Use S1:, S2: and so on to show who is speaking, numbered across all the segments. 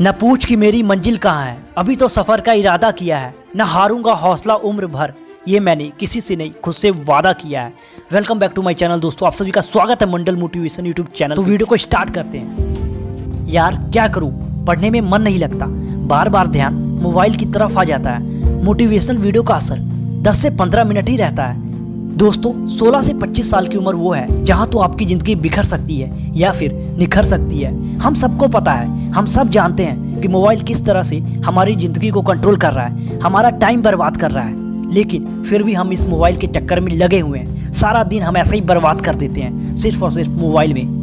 S1: न पूछ कि मेरी मंजिल कहाँ है, अभी तो सफर का इरादा किया है। न हारूंगा हौसला उम्र भर, ये मैंने किसी से नहीं खुद से वादा किया है। Welcome back to my channel दोस्तों, आप सभी का स्वागत है मंडल मोटिवेशन यूट्यूब चैनल। तो वीडियो को स्टार्ट करते हैं। यार क्या करूं, पढ़ने में मन नहीं लगता, बार बार ध्यान मोबाइल की तरफ आ जाता है। मोटिवेशनल वीडियो का असर 10 से 15 मिनट ही रहता है। दोस्तों 16 से 25 साल की उम्र वो है जहां तो आपकी ज़िंदगी बिखर सकती है या फिर निखर सकती है। हम सबको पता है, हम सब जानते हैं कि मोबाइल किस तरह से हमारी ज़िंदगी को कंट्रोल कर रहा है, हमारा टाइम बर्बाद कर रहा है। लेकिन फिर भी हम इस मोबाइल के चक्कर में लगे हुए हैं। सारा दिन हम ऐसे ही बर्बाद कर देते हैं सिर्फ और सिर्फ मोबाइल में।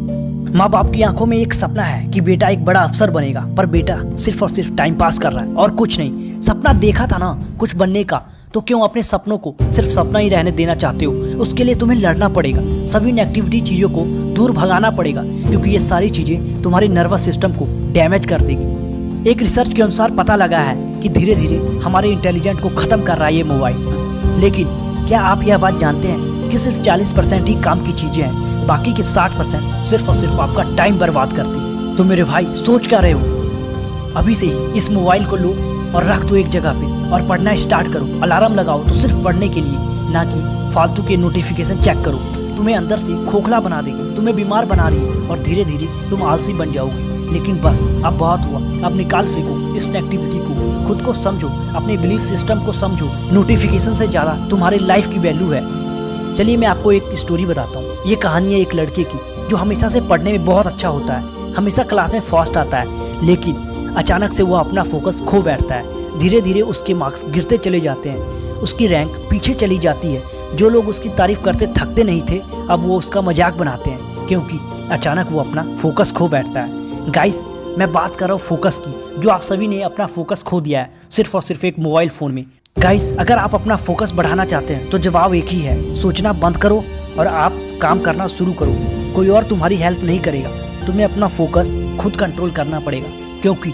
S1: माँ बाप की आंखों में एक सपना है कि बेटा एक बड़ा अफसर बनेगा, पर बेटा सिर्फ और सिर्फ टाइम पास कर रहा है और कुछ नहीं। सपना देखा था ना कुछ बनने का, तो क्यों अपने सपनों को सिर्फ सपना ही रहने देना चाहते हो? उसके लिए तुम्हें लड़ना पड़ेगा, सभी नेगेटिविटी चीज़ों को दूर भगाना पड़ेगा, क्योंकि ये सारी चीज़ें तुम्हारे नर्वस सिस्टम को डैमेज कर देगी। एक रिसर्च के अनुसार पता लगा है कि धीरे धीरे हमारे इंटेलिजेंट को ख़त्म कर रहा है ये मोबाइल। लेकिन क्या आप यह बात जानते हैं कि सिर्फ 40% ही काम की चीज़ें हैं, बाकी के 60% सिर्फ और सिर्फ आपका टाइम बर्बाद करती है। तो मेरे भाई सोच क्या रहे हो? अभी से ही इस मोबाइल को लो और रख दो एक जगह पे और पढ़ना स्टार्ट करो। अलार्म लगाओ तो सिर्फ पढ़ने के लिए, ना कि फालतू के नोटिफिकेशन चेक करो। तुम्हें अंदर से खोखला बना देगी, तुम्हें बीमार बना रही है और धीरे धीरे तुम आलसी बन जाओगे। लेकिन बस अब बहुत हुआ, अब निकाल फेंको इस नेगेटिविटी को, खुद को समझो, अपने बिलीफ सिस्टम को समझो। नोटिफिकेशन से ज़्यादा तुम्हारी लाइफ की वैल्यू है। चलिए मैं आपको एक स्टोरी बताता हूँ। ये कहानी है एक लड़के की जो हमेशा से पढ़ने में बहुत अच्छा होता है, हमेशा क्लास में फर्स्ट आता है, लेकिन अचानक से वह अपना फोकस खो बैठता है। धीरे धीरे उसके मार्क्स गिरते चले जाते हैं, उसकी रैंक पीछे चली जाती है। जो लोग उसकी तारीफ करते थकते नहीं थे, अब वो उसका मजाक बनाते हैं, क्योंकि अचानक वो अपना फोकस खो बैठता है। गाइस मैं बात कर रहा हूँ फोकस की, जो आप सभी ने अपना फोकस खो दिया है सिर्फ और सिर्फ एक मोबाइल फ़ोन में। गाइस अगर आप अपना फोकस बढ़ाना चाहते हैं तो जवाब एक ही है, सोचना बंद करो और आप काम करना शुरू करो। कोई और तुम्हारी हेल्प नहीं करेगा, तुम्हें अपना फोकस खुद कंट्रोल करना पड़ेगा, क्योंकि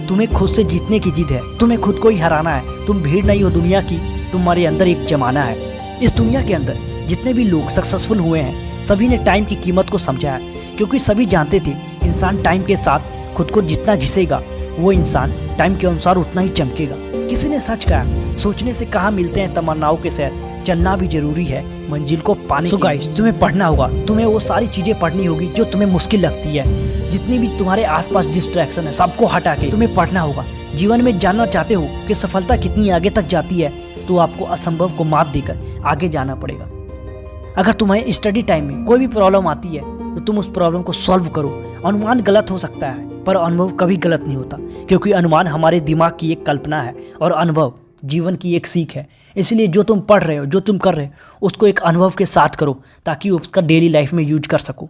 S1: तुम्हें खुद से जीतने की जिद है, तुम्हें खुद को ही हराना है। तुम भीड़ नहीं हो दुनिया की, तुम्हारे अंदर एक जमाना है। इस दुनिया के अंदर जितने भी लोग सक्सेसफुल हुए हैं, सभी ने टाइम की कीमत को समझा है, क्योंकि सभी जानते थे इंसान टाइम के साथ खुद को जितना घिसेगा वो इंसान टाइम के अनुसार उतना ही चमकेगा। किसी ने सच कहा, सोचने से कहाँ मिलते हैं तमन्नाओं के शहर, चलना भी जरूरी है मंजिल को पाने। सो गाइस तुम्हें पढ़ना होगा, तुम्हें वो सारी चीज़ें पढ़नी होगी जो तुम्हें मुश्किल लगती है। जितनी भी तुम्हारे आसपास डिस्ट्रैक्शन है सबको हटा के तुम्हें पढ़ना होगा। जीवन में जानना चाहते हो कि सफलता कितनी आगे तक जाती है, तो आपको असंभव को मात देकर आगे जाना पड़ेगा। अगर तुम्हें स्टडी टाइम में कोई भी प्रॉब्लम आती है तो तुम उस प्रॉब्लम को सॉल्व करो। अनुमान गलत हो सकता है, पर अनुभव कभी गलत नहीं होता, क्योंकि अनुमान हमारे दिमाग की एक कल्पना है और अनुभव जीवन की एक सीख है। इसलिए जो तुम पढ़ रहे हो, जो तुम कर रहे हो, उसको एक अनुभव के साथ करो, ताकि उसका डेली लाइफ में यूज कर सको।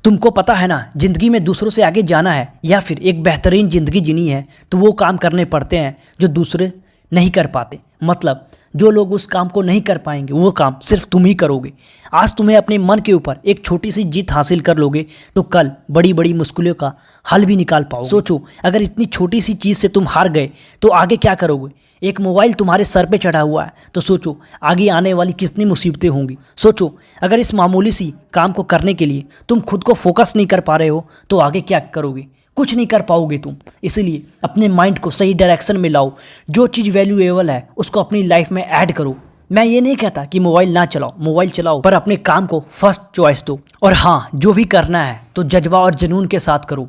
S1: तुमको पता है ना, ज़िंदगी में दूसरों से आगे जाना है या फिर एक बेहतरीन ज़िंदगी जीनी है, तो वो काम करने पड़ते हैं जो दूसरे नहीं कर पाते। मतलब जो लोग उस काम को नहीं कर पाएंगे, वो काम सिर्फ तुम ही करोगे। आज तुम्हें अपने मन के ऊपर एक छोटी सी जीत हासिल कर लोगे तो कल बड़ी बड़ी मुश्किलों का हल भी निकाल पाओगे। सोचो अगर इतनी छोटी सी चीज़ से तुम हार गए तो आगे क्या करोगे? एक मोबाइल तुम्हारे सर पे चढ़ा हुआ है, तो सोचो आगे आने वाली कितनी मुसीबतें होंगी। सोचो अगर इस मामूली सी काम को करने के लिए तुम खुद को फोकस नहीं कर पा रहे हो तो आगे क्या करोगे? कुछ नहीं कर पाओगे तुम। इसलिए अपने माइंड को सही डायरेक्शन में लाओ। जो चीज़ वैल्यूएबल है उसको अपनी लाइफ में ऐड करो। मैं ये नहीं कहता कि मोबाइल ना चलाओ, मोबाइल चलाओ, पर अपने काम को फर्स्ट चॉइस दो। और हाँ, जो भी करना है तो जज्बा और जुनून के साथ करो।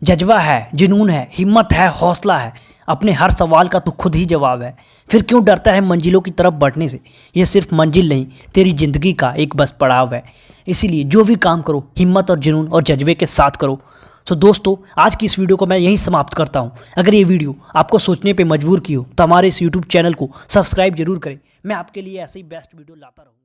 S1: जज्बा है, जुनून है, हिम्मत है, हौसला है, अपने हर सवाल का तो खुद ही जवाब है। फिर क्यों डरता है मंजिलों की तरफ बढ़ने से? ये सिर्फ मंजिल नहीं, तेरी ज़िंदगी का एक बस पड़ाव है। इसीलिए जो भी काम करो हिम्मत और जुनून और जज्बे के साथ करो। तो दोस्तों आज की इस वीडियो को मैं यहीं समाप्त करता हूं। अगर ये वीडियो आपको सोचने पे मजबूर की हो तो हमारे इस यूट्यूब चैनल को सब्सक्राइब जरूर करें। मैं आपके लिए ऐसे ही बेस्ट वीडियो लाता रहूँगा।